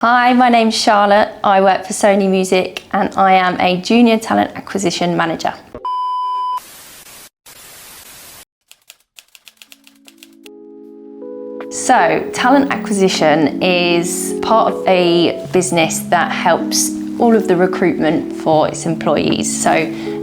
Hi, my name's Charlotte. I work for Sony Music and I am a Junior Talent Acquisition Manager. So, talent acquisition is part of a business that helps all of the recruitment for its employees. So,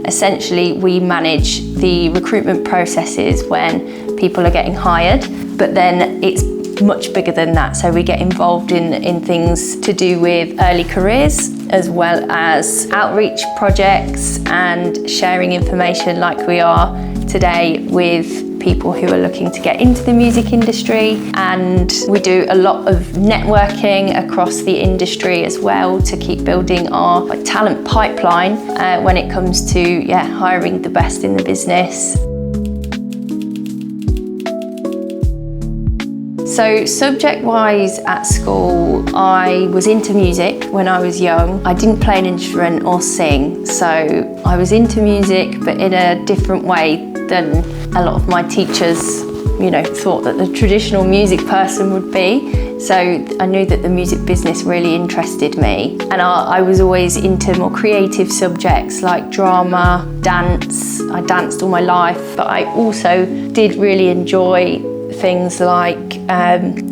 essentially, we manage the recruitment processes when people are getting hired, but then it's much bigger than that. So we get involved in things to do with early careers, as well as outreach projects and sharing information like we are today with people who are looking to get into the music industry. And we do a lot of networking across the industry as well to keep building our talent pipeline when it comes to hiring the best in the business. So subject-wise at school, I was into music when I was young. I didn't play an instrument or sing, so I was into music, but in a different way than a lot of my teachers, thought that the traditional music person would be. So I knew that the music business really interested me. And I was always into more creative subjects like drama, dance. I danced all my life, but I also did really enjoy things like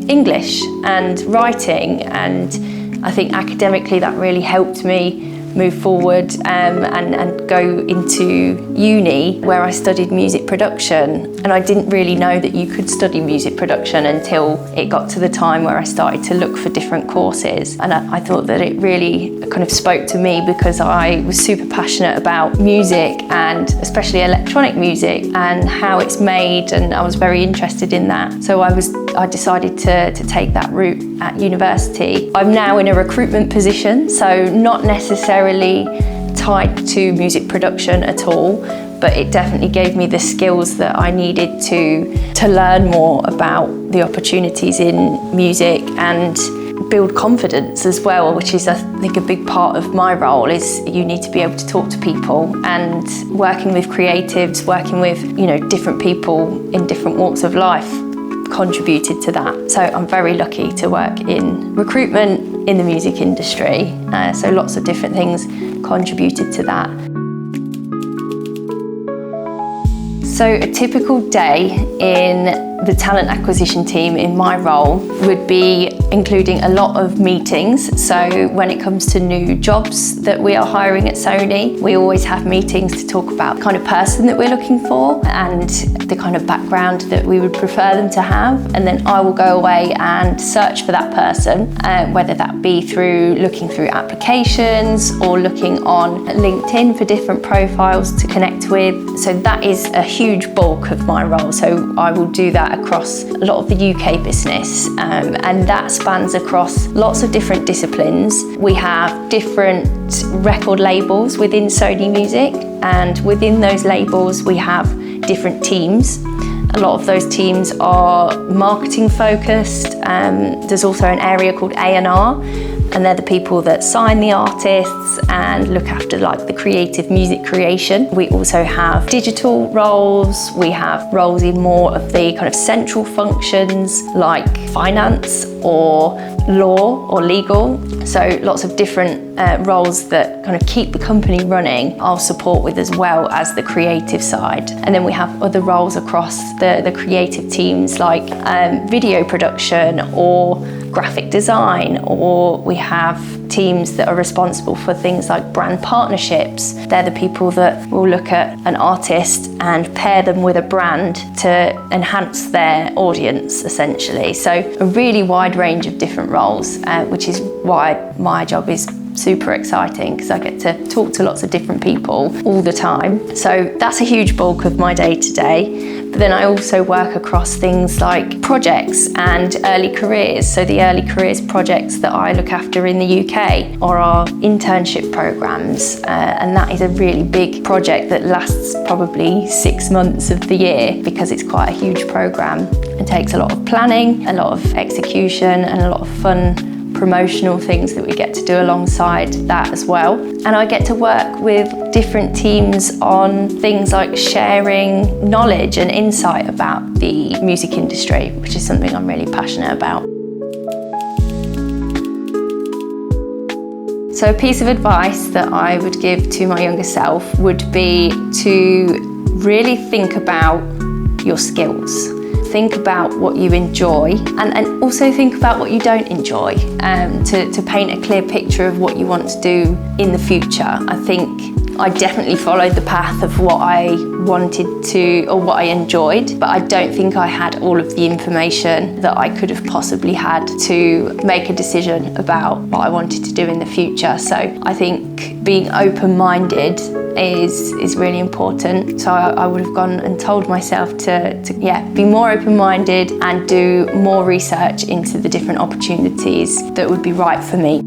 English and writing, and I think academically that really helped me move forward and go into uni where I studied music production. And I didn't really know that you could study music production until it got to the time where I started to look for different courses. And I thought that it really kind of spoke to me because I was super passionate about music, and especially electronic music and how it's made, and I was very interested in that. So I decided to take that route at university. I'm now in a recruitment position, so not necessarily tied to music production at all, but it definitely gave me the skills that I needed to learn more about the opportunities in music and build confidence as well, which is I think a big part of my role. Is you need to be able to talk to people, and working with creatives, working with different people in different walks of life contributed to that. So I'm very lucky to work in recruitment in the music industry. So lots of different things contributed to that. So a typical day in the talent acquisition team in my role would be including a lot of meetings. So when it comes to new jobs that we are hiring at Sony, we always have meetings to talk about the kind of person that we're looking for and the kind of background that we would prefer them to have. And then I will go away and search for that person, whether that be through looking through applications or looking on LinkedIn for different profiles to connect with. So that is a huge bulk of my role. So I will do that across a lot of the UK business, and that spans across lots of different disciplines. We have different record labels within Sony Music, and within those labels we have different teams. A lot of those teams are marketing focused. There's also an area called A&R, and they're the people that sign the artists and look after the creative music creation. We also have digital roles. We have roles in more of the kind of central functions like finance or law or legal. So lots of different roles that kind of keep the company running, I'll support with, as well as the creative side. And then we have other roles across the creative teams like video production or graphic design, or we have teams that are responsible for things like brand partnerships. They're the people that will look at an artist and pair them with a brand to enhance their audience, essentially. So a really wide range of different roles, which is why my job is super exciting, because I get to talk to lots of different people all the time. So that's a huge bulk of my day to day. But then I also work across things like projects and early careers. So the early careers projects that I look after in the UK are our internship programs, and that is a really big project that lasts probably 6 months of the year, because it's quite a huge program. It takes a lot of planning, a lot of execution, and a lot of fun promotional things that we get to do alongside that as well. And I get to work with different teams on things like sharing knowledge and insight about the music industry, which is something I'm really passionate about. So a piece of advice that I would give to my younger self would be to really think about your skills. Think about what you enjoy and also think about what you don't enjoy to paint a clear picture of what you want to do in the future. I think I definitely followed the path of what I wanted to or what I enjoyed, but I don't think I had all of the information that I could have possibly had to make a decision about what I wanted to do in the future. So I think being open-minded is really important. So I would have gone and told myself to be more open-minded and do more research into the different opportunities that would be right for me.